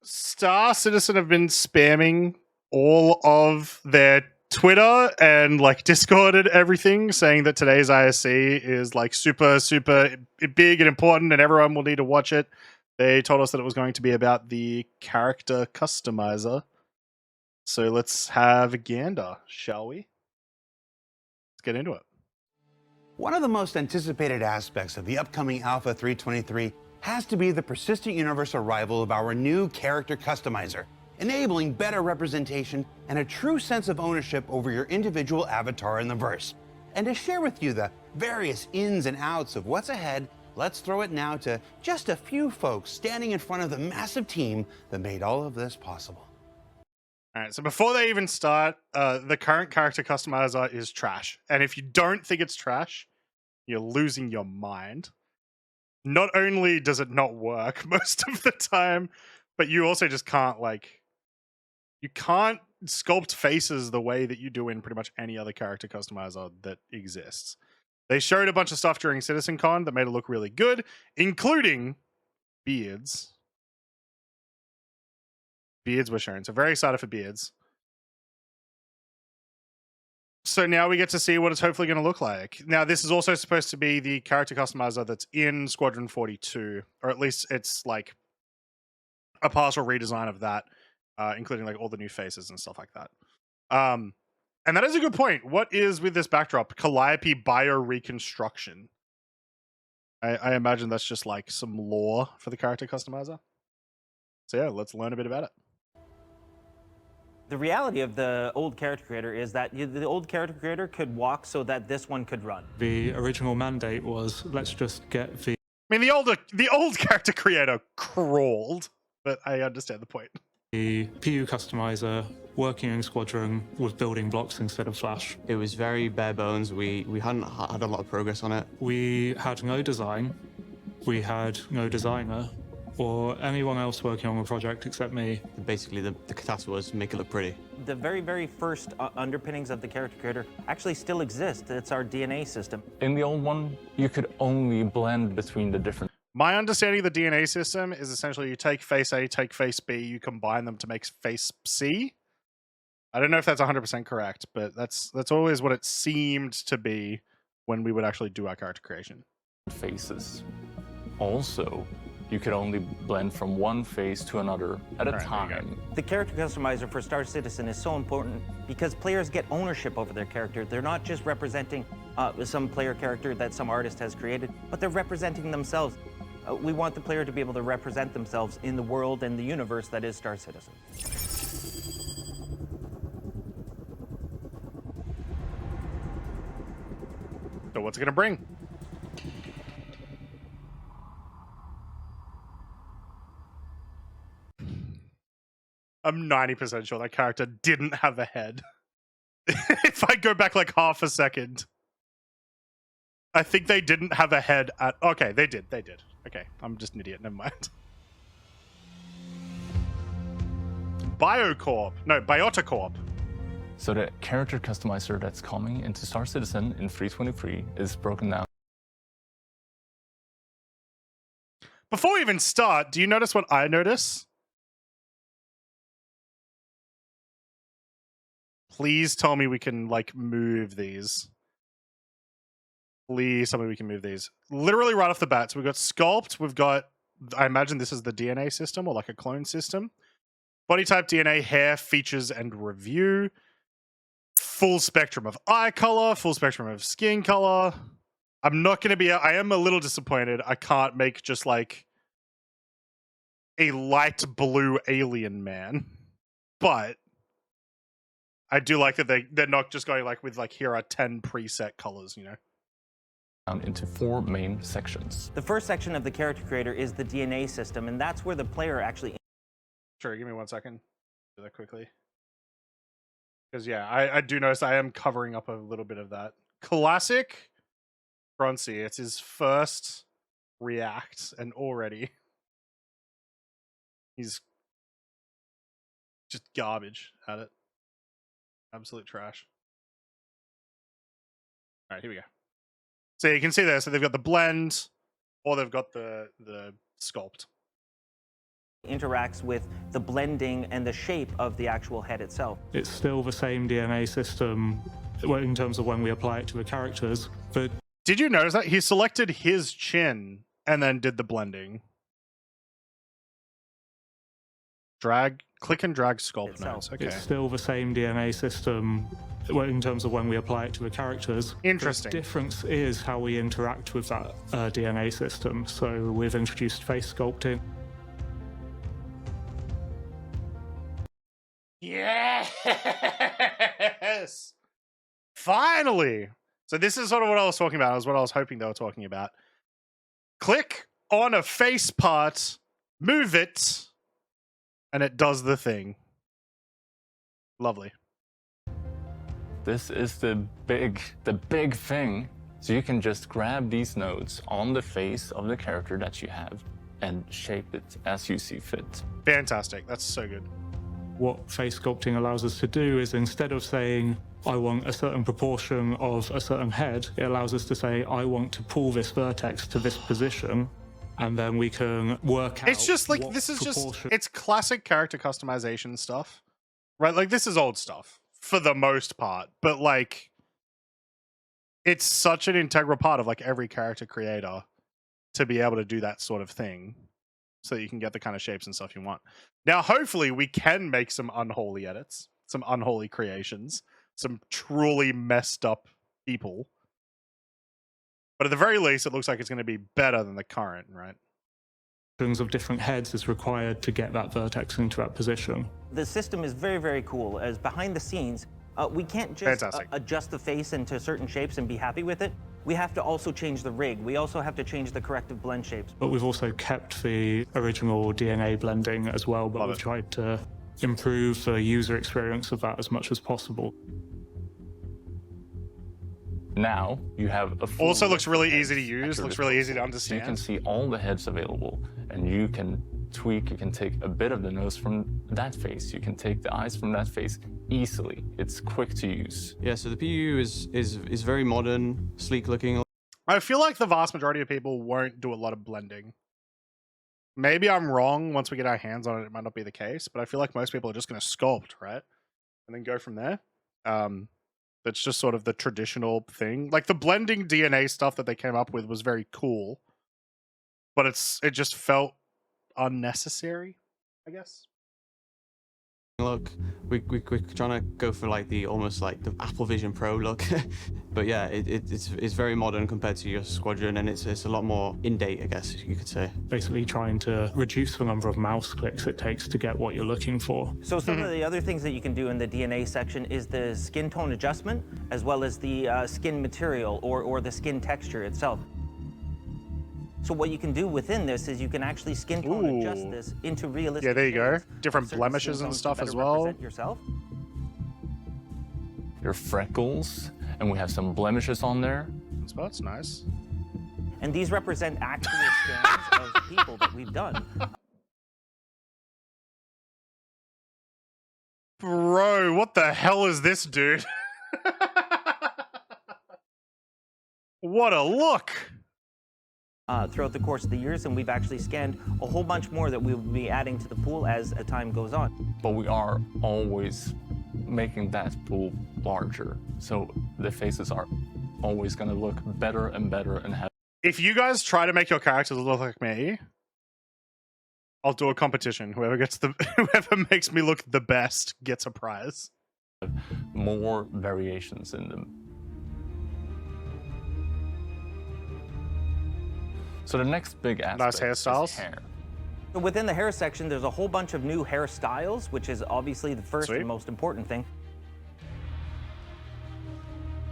Star Citizen have been spamming all of their Twitter and like Discord and everything, saying that today's ISC is like super big and important, and everyone will need to watch it. They told us that it was going to be about the character customizer. So let's have a gander, shall we? Let's get into it. One of the most anticipated aspects of the upcoming Alpha 323 has to be the persistent universe arrival of our new character customizer, enabling better representation and a true sense of ownership over your individual avatar in the verse. And to share with you the various ins and outs of what's ahead, let's throw it now to just a few folks standing in front of the massive team that made all of this possible. All right, so before they even start, the current character customizer is trash. And if you don't think it's trash, you're losing your mind. Not only does it not work most of the time, but you also just can't, like, you can't sculpt faces the way that you do in pretty much any other character customizer that exists. They showed a bunch of stuff during CitizenCon that made it look really good, including beards. Beards were shown, so very excited for beards. So now we get to see what it's hopefully going to look like. Now, this is also supposed to be the character customizer that's in Squadron 42, or at least it's like a partial redesign of that, including like all the new faces and stuff like that. And that is a good point. What is with this backdrop? Calliope bioreconstruction. I imagine that's just like some lore for the character customizer. So yeah, let's learn a bit about it. The reality of the old character creator is that the old character creator could walk so that this one could run. The original mandate was, let's just get the... I mean, the old character creator crawled, but I understand the point. The PU customizer working in Squadron with building blocks instead of Flash. It was very bare bones. We hadn't had a lot of progress on it. We had no design. We had no designer or anyone else working on the project except me. Basically, the task was make it look pretty. The very first underpinnings of the character creator actually still exist. It's our DNA system. In the old one, you could only blend between the different... My understanding of the DNA system is essentially you take face A, take face B, you combine them to make face C. I don't know if that's 100% correct, but that's always what it seemed to be when we would actually do our character creation. faces. Also, you could only blend from one face to another at a time. The character customizer for Star Citizen is so important because players get ownership over their character. They're not just representing some player character that some artist has created, but they're representing themselves. We want the player to be able to represent themselves in the world and the universe that is Star Citizen. So what's it going to bring? I'm 90% sure that character didn't have a head. If I go back like half a second, I think they didn't have a head at... Okay, they did. Okay, I'm just an idiot. Never mind. Biotacorp. So the character customizer that's coming into Star Citizen in 323 is broken down. Before we even start, do you notice what I notice? Please tell me we can, like, move these. Please tell me we can move these. Literally right off the bat. So we've got Sculpt. We've got, I imagine this is the DNA system or like a clone system. Body type, DNA, hair, features, and review. Full spectrum of eye color. Full spectrum of skin color. I'm not going to be... I am a little disappointed. I can't make just like a light blue alien man. But I do like that they're not just going like with like, here are 10 preset colors, you know? Into 4 main sections. The first section of the character creator is the DNA system, and that's where the player actually... Sure, give me 1 second. Do that quickly. Because, yeah, I do notice I am covering up a little bit of that. Classic Croncierge. It's his first React, and already he's just garbage at it. Absolute trash. All right, here we go. So you can see there, so they've got the blend, or they've got the sculpt. interacts with the blending and the shape of the actual head itself. It's still the same DNA system in terms of when we apply it to the characters, but Did you notice that he selected his chin and then did the blending? Click and drag sculpt Itself. nodes. Okay, it's still the same DNA system in terms of when we apply it to the characters. interesting. The difference is how we interact with that DNA system. So we've introduced face sculpting. Yes! Finally! So this is sort of what I was talking about. It was what I was hoping they were talking about. Click on a face part, move it, and it does the thing. Lovely. This is the big thing. So you can just grab these nodes on the face of the character that you have and shape it as you see fit. Fantastic. That's so good. What face sculpting allows us to do is, instead of saying, I want a certain proportion of a certain head, it allows us to say, I want to pull this vertex to this position, and then we can work out. It's just like, what this is just, proportion- it's classic character customization stuff, right? Like, this is old stuff for the most part, but like, it's such an integral part of like every character creator to be able to do that sort of thing so that you can get the kind of shapes and stuff you want. Now, hopefully we can make some unholy edits, some unholy creations, some truly messed up people. But at the very least, it looks like it's going to be better than the current, right? of different heads is required to get that vertex into that position. The system is very, very cool. As behind the scenes, we can't just Fantastic. adjust the face into certain shapes and be happy with it. We have to also change the rig. We also have to change the corrective blend shapes. But we've also kept the original DNA blending as well, but Love we've it. tried to improve the user experience of that as much as possible. Now you have a full Also looks really head easy to use, at your looks really easy to disposal. So you can understand. see all the heads available, and you can tweak, you can take a bit of the nose from that face, you can take the eyes from that face easily. It's quick to use. Yeah, so the PU is very modern, sleek looking. I feel like the vast majority of people won't do a lot of blending. Maybe I'm wrong. Once we get our hands on it, it might not be the case, but I feel like most people are just going to sculpt, right? And then go from there. That's just sort of the traditional thing. Like the blending DNA stuff that they came up with was very cool, but it just felt unnecessary, I guess. Look, we're trying to go for like the almost like the Apple Vision Pro look, but yeah, it's very modern compared to your Squadron, and it's a lot more in date, I guess you could say. Basically trying to reduce the number of mouse clicks it takes to get what you're looking for. So some of the other things that you can do in the DNA section is the skin tone adjustment, as well as the skin material or the skin texture itself. So what you can do within this is you can actually skin tone adjust Ooh. this into realistic Yeah, there you go. shades. Different Certain blemishes skin and tones to stuff better as well. represent yourself. Your freckles, and we have some blemishes on there. So that's nice. And these represent actual scans of people that we've done. Bro, what the hell is this, dude? What a look! Throughout the course of the years, and we've actually scanned a whole bunch more that we will be adding to the pool as time goes on. But we are always making that pool larger. So the faces are always going to look better and better and have If you guys try to make your characters look like me, I'll do a competition. Whoever makes me look the best gets a prize. more variations in them. So the next big aspect Nice hairstyles. is hair. So within the hair section, there's a whole bunch of new hairstyles, which is obviously the first Sweet. and most important thing.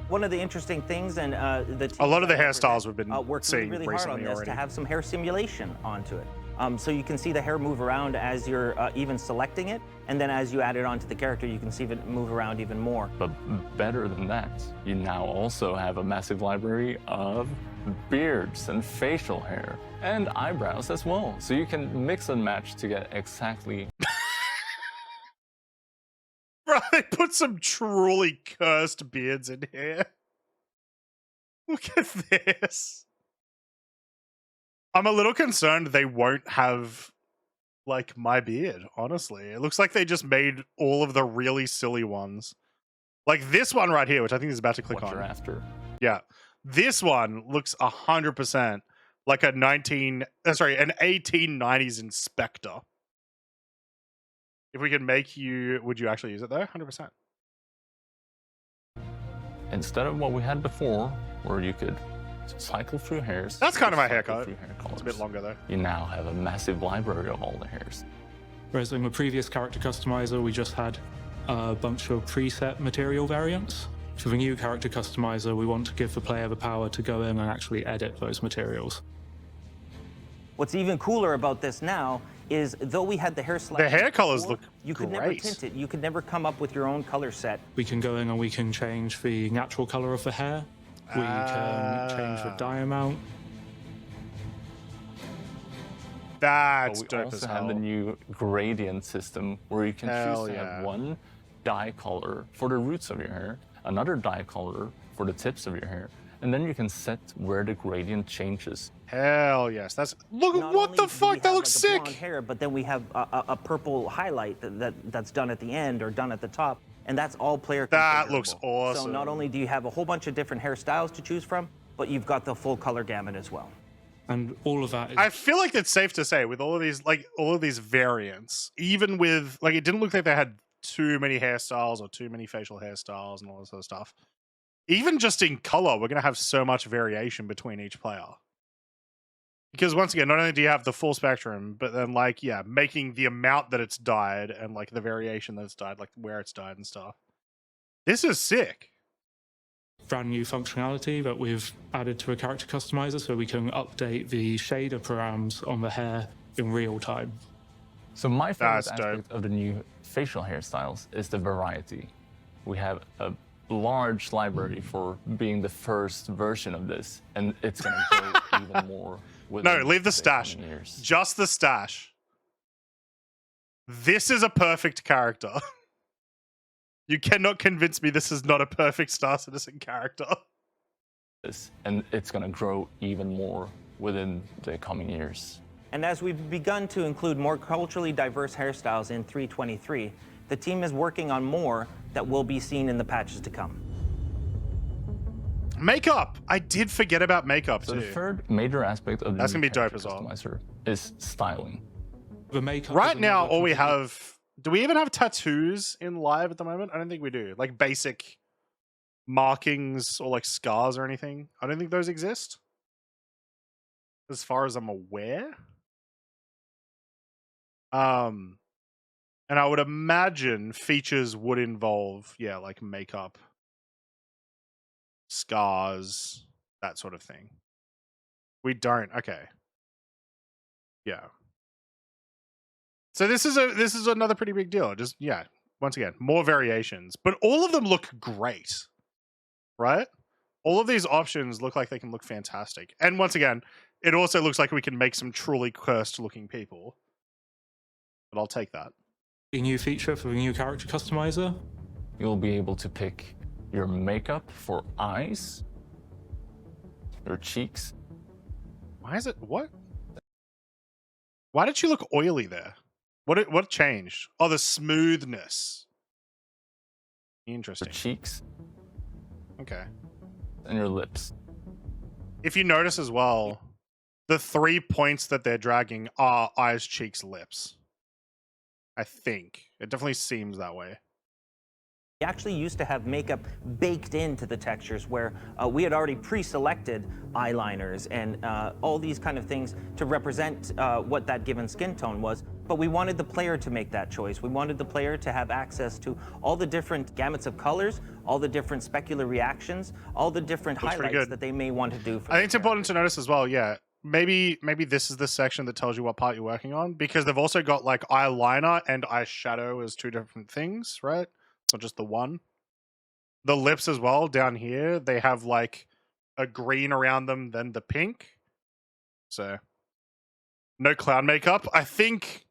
One of the interesting things, and the A lot of the team that I hairstyles represent, we've been worked seeing really hard on recently this already. to have some hair simulation onto it. So you can see the hair move around as you're even selecting it, and then as you add it onto the character, you can see it move around even more. But better than that, you now also have a massive library of beards and facial hair and eyebrows as well. So you can mix and match to get exactly Bro, they put some truly cursed beards in here. Look at this. I'm a little concerned they won't have like my beard, honestly. It looks like they just made all of the really silly ones. Like this one right here, which I think is about to click what on. you're after. Yeah. This one looks 100% like an 1890s inspector. If we could make you, would you actually use it though? 100%. Instead of what we had before, where you could cycle through hairs. That's kind of my cycle haircut. through hair It's a bit colors. longer though. You now have a massive library of all the hairs. Whereas in the previous character customizer, we just had a bunch of preset material variants. For the new character customizer, we want to give the player the power to go in and actually edit those materials. What's even cooler about this now is though we had the hair selection The hair colors before, look you could never great. tint it. You could never come up with your own color set. We can go in and we can change the natural color of the hair. We can change the dye amount. That's But we dope as also have the hell. new gradient system where you can Hell choose to yeah. have one dye color for the roots of your hair, another dye color for the tips of your hair, and then you can set where the gradient changes. Hell yes. That's look. Not What only the do we fuck? That have, looks like, a sick. blonde hair, but then we have a purple highlight that's done at the end or done at the top, and that's all player That looks configurable. awesome. So not only do you have a whole bunch of different hairstyles to choose from, but you've got the full color gamut as well. And all of that is I feel like it's safe to say with all of these variants, even with like it didn't look like they had too many hairstyles or too many facial hairstyles and all this other stuff. Even just in color, we're gonna have so much variation between each player. Because once again, not only do you have the full spectrum, but then like, yeah, making the amount that it's dyed and like the variation that it's dyed, like where it's dyed and stuff. This is sick. brand new functionality that we've added to a character customizer so we can update the shader params on the hair in real time. So my favorite That's aspect of the new facial hairstyles is the variety. We have a large library for being the first version of this, and it's going to grow even more. No, leave the stash. coming years. Just the stash. This is a perfect character. You cannot convince me this is not a perfect Star Citizen character. And it's going to grow even more within the coming years. And as we've begun to include more culturally diverse hairstyles in 3.23, the team is working on more that will be seen in the patches to come. Makeup. I did forget about makeup So too. the third major aspect of the That's new gonna be dope character as well. customizer is styling. The makeup Right is now, another all we completely- have. Do we even have tattoos in live at the moment? I don't think we do. Like basic markings or like scars or anything. I don't think those exist. As far as I'm aware. And I would imagine features would involve, yeah, like makeup, scars, that sort of thing. We don't. Okay. Yeah. So this is another pretty big deal. Just yeah, once again, more variations, but all of them look great. Right? All of these options look like they can look fantastic. And once again, it also looks like we can make some truly cursed looking people. But I'll take that. A new feature for the new character customizer. You'll be able to pick your makeup for eyes, your cheeks. Why is it what? Why did she look oily there? What changed? Oh, the smoothness. Your Interesting. cheeks Okay. and your lips. If you notice as well, the 3 points that they're dragging are eyes, cheeks, lips. I think. It definitely seems that way. We actually used to have makeup baked into the textures where we had already pre-selected eyeliners and all these kind of things to represent what that given skin tone was. But we wanted the player to make that choice. We wanted the player to have access to all the different gamuts of colors, all the different specular reactions, all the different Looks pretty highlights good. that they may want to do. For I think their it's important to character. notice as well, yeah. Maybe this is the section that tells you what part you're working on, because they've also got like eyeliner and eyeshadow as two different things, right? It's not just the one. The lips as well down here, they have like a green around them, then the pink. So no cloud makeup. I think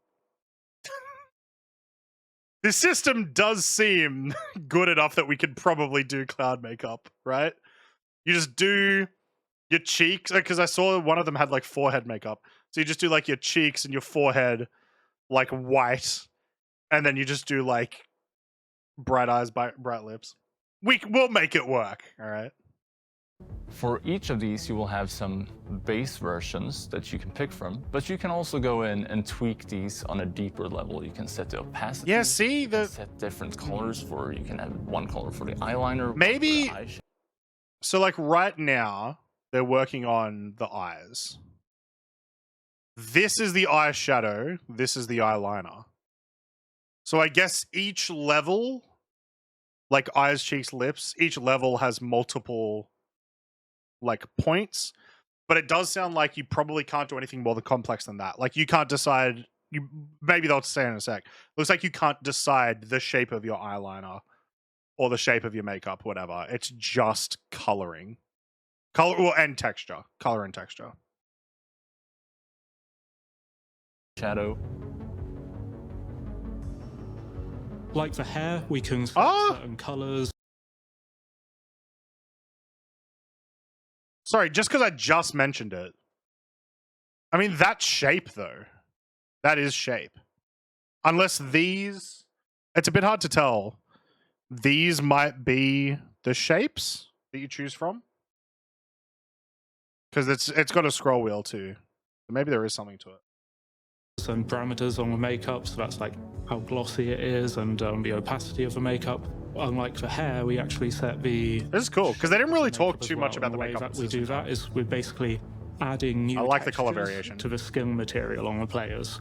this system does seem good enough that we could probably do cloud makeup, right? You just do your cheeks, because I saw one of them had like forehead makeup. So you just do like your cheeks and your forehead, like white, and then you just do like bright eyes, bright lips. We'll make it work. All right. For each of these, you will have some base versions that you can pick from, but you can also go in and tweak these on a deeper level. You can set the opacity. Yeah, see, you can set different colors for. You can have one color for the eyeliner. Maybe. For the eyeshadow. So, like right now, they're working on the eyes. This is the eyeshadow. This is the eyeliner. So I guess each level, like eyes, cheeks, lips, each level has multiple like points, but it does sound like you probably can't do anything more complex than that. Like you can't decide. You maybe they'll say in a sec. Looks like you can't decide the shape of your eyeliner or the shape of your makeup, whatever. It's just coloring, and texture, color and texture. Shadow. Like the hair, we can select certain colors. Sorry, just because I just mentioned it. I mean, that's shape, though. That is shape. Unless these... It's a bit hard to tell. These might be the shapes that you choose from. Because it's got a scroll wheel, too. Maybe there is something to it. And parameters on the makeup, so that's like how glossy it is and the opacity of the makeup. Unlike the hair, we actually set the... This is cool, because they didn't really talk too much about the way makeup. that we do that is we're basically adding new I like the color textures variation to the skin material on the players.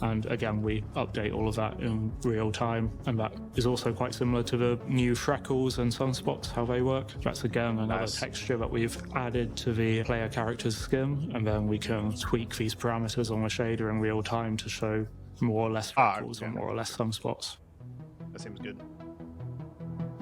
And again, we update all of that in real time, and that is also quite similar to the new freckles and sunspots, how they work. That's again another texture that we've added to the player character's skin, and then we can tweak these parameters on the shader in real time to show more or less freckles and more or less sunspots. That seems good.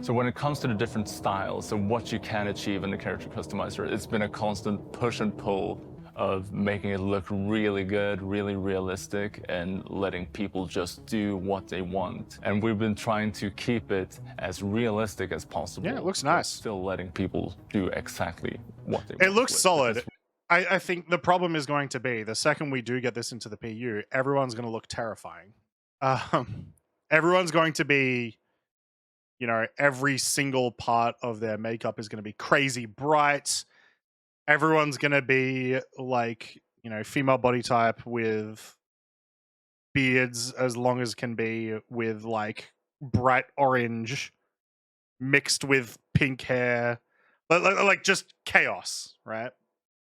So when it comes to the different styles and what you can achieve in the character customizer, it's been a constant push and pull of making it look really good, really realistic, and letting people just do what they want. And we've been trying to keep it as realistic as possible. Yeah, it looks nice. Still letting people do exactly what they want. It looks solid. I think the problem is going to be the second we do get this into the PU, everyone's going to look terrifying. Everyone's going to be, you know, every single part of their makeup is going to be crazy bright. Everyone's going to be like, you know, female body type with beards as long as can be, with like bright orange mixed with pink hair. Like just chaos, right?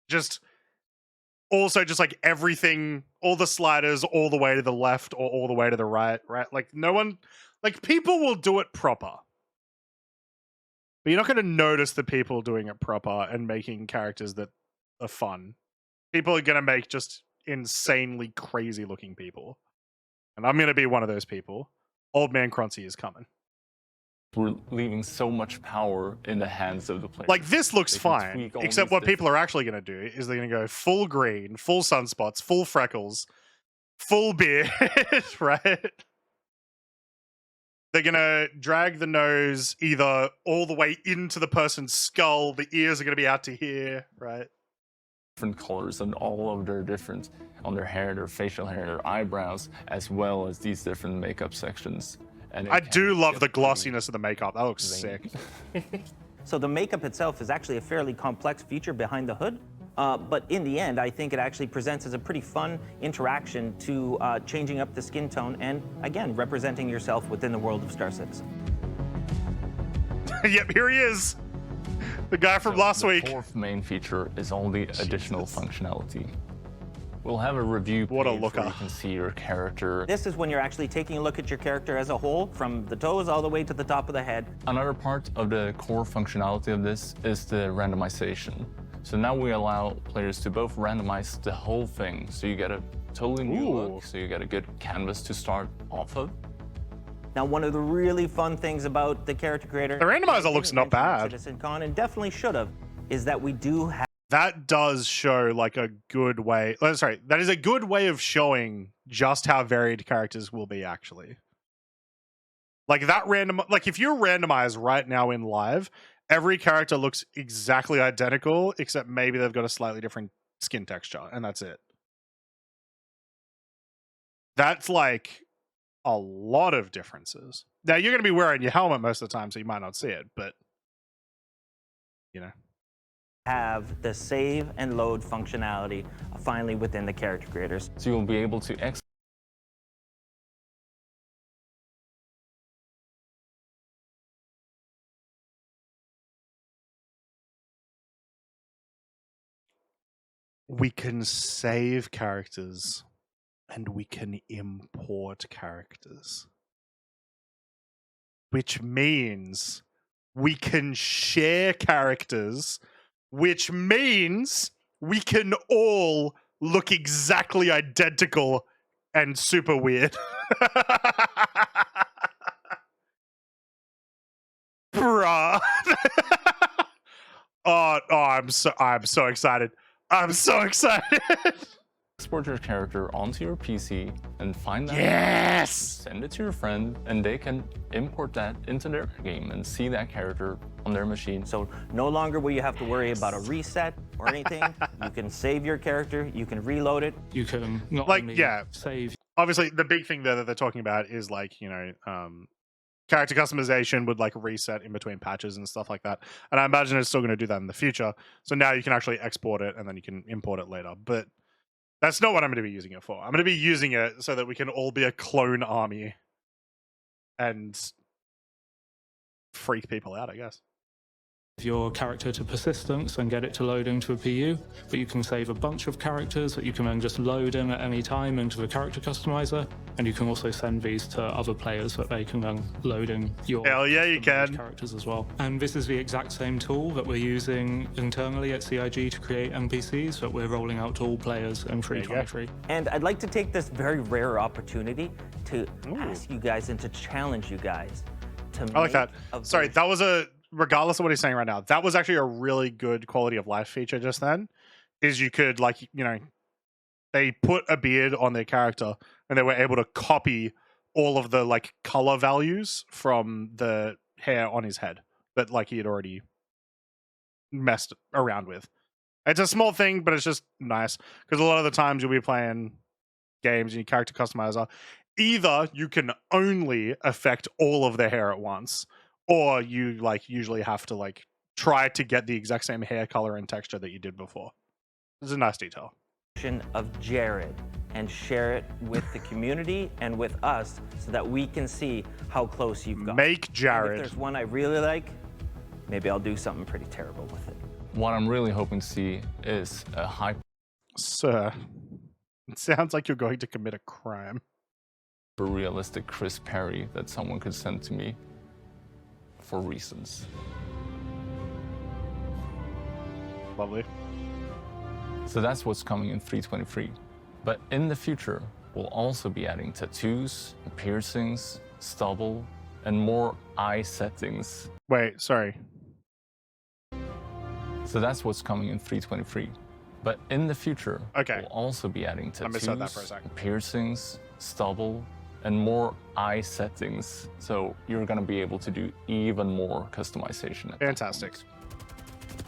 Just also just like everything, all the sliders all the way to the left or all the way to the right? Like no one, like people will do it proper. But you're not going to notice the people doing it proper and making characters that are fun. People are going to make just insanely crazy looking people. And I'm going to be one of those people. Old man Croncierge is coming. We're leaving so much power in the hands of the players. Like this looks fine, except what people are actually going to do is they're going to go full green, full sunspots, full freckles, full beard, right? They're going to drag the nose either all the way into the person's skull. The ears are going to be out to here, right? Different colors and all of their different, on their hair, their facial hair, their eyebrows, as well as these different makeup sections. And I do love the glossiness of the makeup. That looks sick. So the makeup itself is actually a fairly complex feature behind the hood. But in the end, I think it actually presents as a pretty fun interaction to changing up the skin tone and, again, representing yourself within the world of Star Citizen. Yep, here he is. The guy from last week. The fourth main feature is all the additional functionality. We'll have a review page where you can see your character. This is when you're actually taking a look at your character as a whole, from the toes all the way to the top of the head. Another part of the core functionality of this is the randomization. So now we allow players to both randomize the whole thing, so you get a totally new look, so you get a good canvas to start off of. Now, one of the really fun things about the character creator, the randomizer looks not bad. CitizenCon, and definitely should have, is that we do have. That does show like a good way. Sorry, that is a good way of showing just how varied characters will be actually. Like that like if you randomize right now in live, every character looks exactly identical, except maybe they've got a slightly different skin texture, and that's it. That's like a lot of differences. Now you're going to be wearing your helmet most of the time, so you might not see it, but you know. Have the save and load functionality finally within the character creators. So you'll be able to We can save characters and we can import characters, which means we can share characters, which means we can all look exactly identical and super weird. Bruh. Oh, I'm so excited. I'm so excited. export your character onto your PC and find that. Yes. Send it to your friend, and they can import that into their game and see that character on their machine. So no longer will you have to worry about a reset or anything. You can save your character, you can reload it. You can not Like, only yeah. save. Obviously, the big thing there that they're talking about is like, you know, character customization would like reset in between patches and stuff like that. And I imagine it's still going to do that in the future. So now you can actually export it and then you can import it later. But that's not what I'm going to be using it for. I'm going to be using it so that we can all be a clone army and freak people out, I guess. Your character to persistence and get it to load into a PU, but you can save a bunch of characters that you can then just load in at any time into the character customizer, and you can also send these to other players that they can then load in your Hell yeah, you can. characters as well. And this is the exact same tool that we're using internally at CIG to create NPCs that we're rolling out to all players in 323. And I'd like to take this very rare opportunity to ask you guys and to challenge you guys to I like that. a Sorry, version- that was a, regardless of what he's saying right now, that was actually a really good quality of life feature just then. Is you could, like, you know, they put a beard on their character and they were able to copy all of the like color values from the hair on his head that like he had already messed around with. It's a small thing, but it's just nice because a lot of the times you'll be playing games and your character customizer, either you can only affect all of the hair at once, or you like usually have to like try to get the exact same hair color and texture that you did before. This is a nice detail. Of Jared and share it with the community and with us so that we can see how close you've got. Make And Jared. if there's one I really like, maybe I'll do something pretty terrible with it. What I'm really hoping to see is a hyper Sir, it sounds like you're going to commit a crime. realistic Chris Perry that someone could send to me for reasons. Lovely. So that's what's coming in 323. But in the future, we'll also be adding tattoos, piercings, stubble, and more eye settings. Wait, sorry. So that's what's coming in 323. But in the future, Okay. we'll also be adding I misheard that for a tattoos, second. piercings, stubble, and more eye settings. So you're gonna be able to do even more customization. At that Fantastic. point.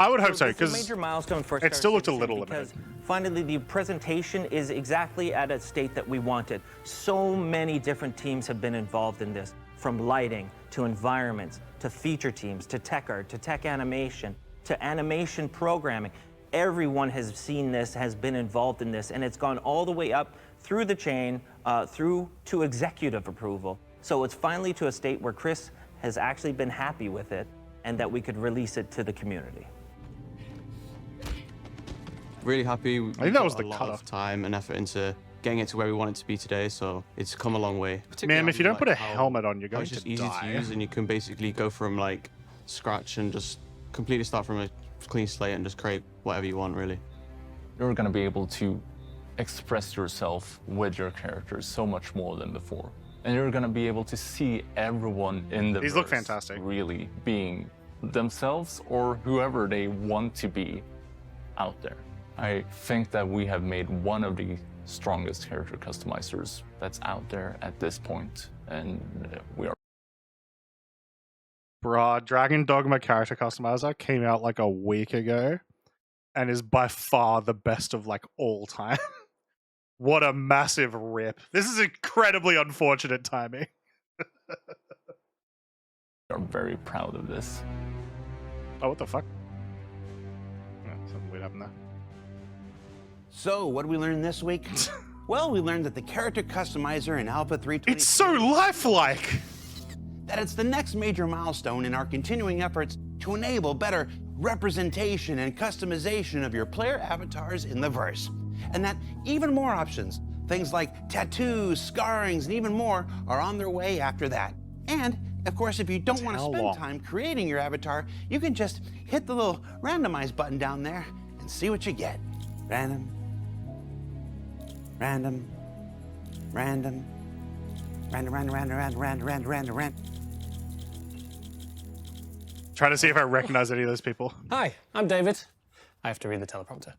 I would hope so, It's a because major milestone for it Star still looked a Citizen little because limited. finally the presentation is exactly at a state that we wanted. So many different teams have been involved in this, from lighting to environments to feature teams to tech art to tech animation to animation programming. Everyone has seen this, has been involved in this, and it's gone all the way up through the chain, through to executive approval. So it's finally to a state where Chris has actually been happy with it and that we could release it to the community. Really happy. We think that was put the a lot colour. of time and effort into getting it to where we want it to be today, so it's come a long way. Man, if you don't put a Like how- helmet on, you're how going it's just to easy die. to use, and you can basically go from like scratch and just completely start from a clean slate and just create whatever you want, really. You're gonna be able to express yourself with your characters so much more than before. And you're gonna be able to see everyone in the These look verse fantastic. really being themselves or whoever they want to be out there. I think that we have made one of the strongest character customizers that's out there at this point, and we are Bruh, Dragon Dogma character customizer came out like a week ago and is by far the best of like all time. What a massive rip. This is incredibly unfortunate timing. We are very proud of this. Oh, what the fuck? Oh, something weird happened there. So, what did we learn this week? Well, we learned that the character customizer in Alpha 3.23 It's so lifelike! that it's the next major milestone in our continuing efforts to enable better representation and customization of your player avatars in the verse. And that even more options, things like tattoos, scarrings, and even more, are on their way after that. And, of course, if you don't want to How spend long? time creating your avatar, you can just hit the little randomize button down there and see what you get. Random, random, random, random, random, random, random, random, random, random. Trying to see if I recognize any of those people. Hi, I'm David. I have to read the teleprompter.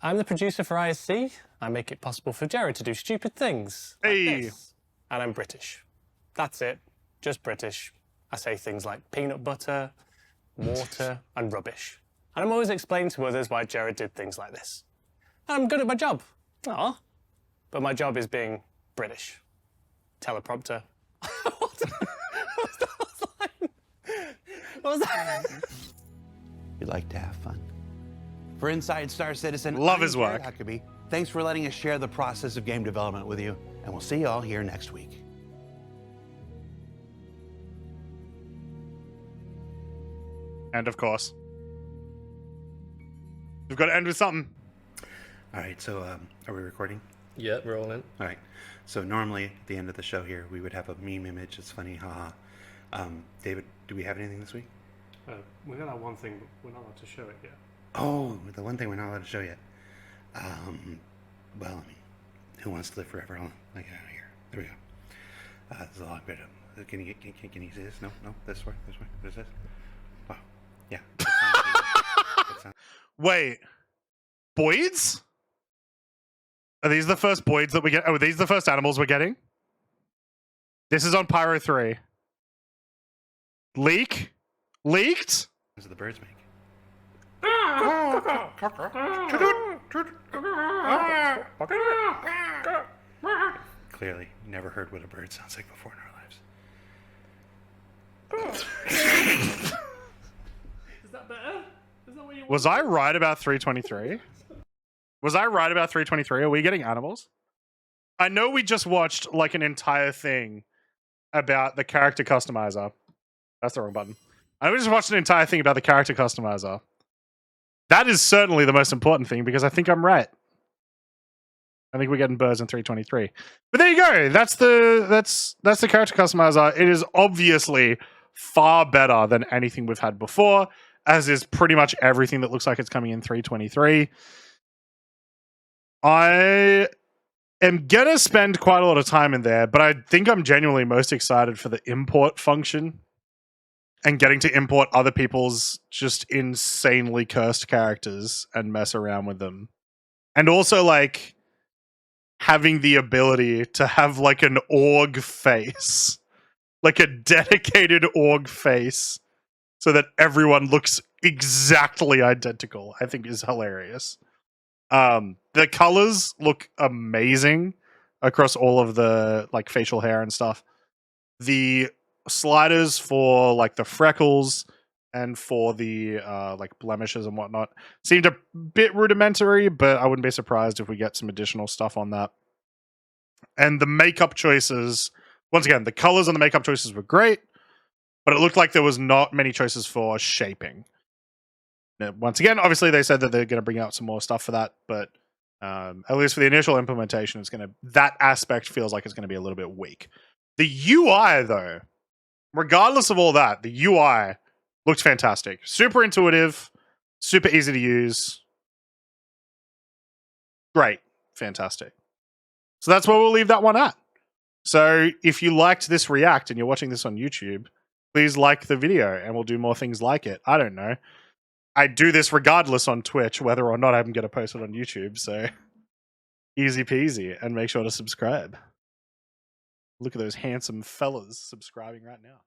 I'm the producer for ISC. I make it possible for Jared to do stupid things like Hey. this. And I'm British. That's it, just British. I say things like peanut butter, water, and rubbish. And I'm always explaining to others why Jared did things like this. And I'm good at my job. Aw. But my job is being British. Teleprompter. What was that? We like to have fun. For Inside Star Citizen, Love I'm his Jared work. Huckabee. Thanks for letting us share the process of game development with you, and we'll see you all here next week. And of course, we've got to end with something. All right, so are we recording? Yeah, rolling. All right. So normally at the end of the show here, we would have a meme image. It's funny, haha. David, do we have anything this week? We're gonna have one thing, but we're not allowed to show it yet. Oh, the one thing we're not allowed to show yet. Well, I mean, who wants to live forever? Hold on. I get out of here. There we go. There's a long bit of. Can you see this? No, this way. What is this? Wow. Yeah. That sounds- Wait. Boids? Are these the first boids that we get? Oh, are these the first animals we're getting? This is on Pyro 3. Leaked? Sounds the birds make. Clearly, never heard what a bird sounds like before in our lives. Is that better? Is that what you want? Was I right about 323? Was I right about 323? Are we getting animals? I know we just watched like an entire thing about the character customizer. That's the wrong button. I know we just watched an entire thing about the character customizer. That is certainly the most important thing because I think I'm right. I think we're getting birds in 323. But there you go. That's the character customizer. It is obviously far better than anything we've had before, as is pretty much everything that looks like it's coming in 323. I am gonna spend quite a lot of time in there, but I think I'm genuinely most excited for the import function and getting to import other people's just insanely cursed characters and mess around with them. And also like having the ability to have like an org face, like a dedicated org face, so that everyone looks exactly identical, I think is hilarious. The colors look amazing across all of the like facial hair and stuff. The sliders for like the freckles and for the like blemishes and whatnot seemed a bit rudimentary, but I wouldn't be surprised if we get some additional stuff on that. And the makeup choices, once again, the colors and the makeup choices were great, but it looked like there was not many choices for shaping. Now, once again, obviously they said that they're going to bring out some more stuff for that, but at least for the initial implementation, that aspect feels like it's going to be a little bit weak. The UI, though, regardless of all that, the UI looked fantastic. Super intuitive, super easy to use. Great. Fantastic. So that's where we'll leave that one at. So if you liked this react and you're watching this on YouTube, please like the video and we'll do more things like it. I don't know. I do this regardless on Twitch, whether or not I'm going to post it on YouTube. So easy peasy, and make sure to subscribe. Look at those handsome fellas subscribing right now.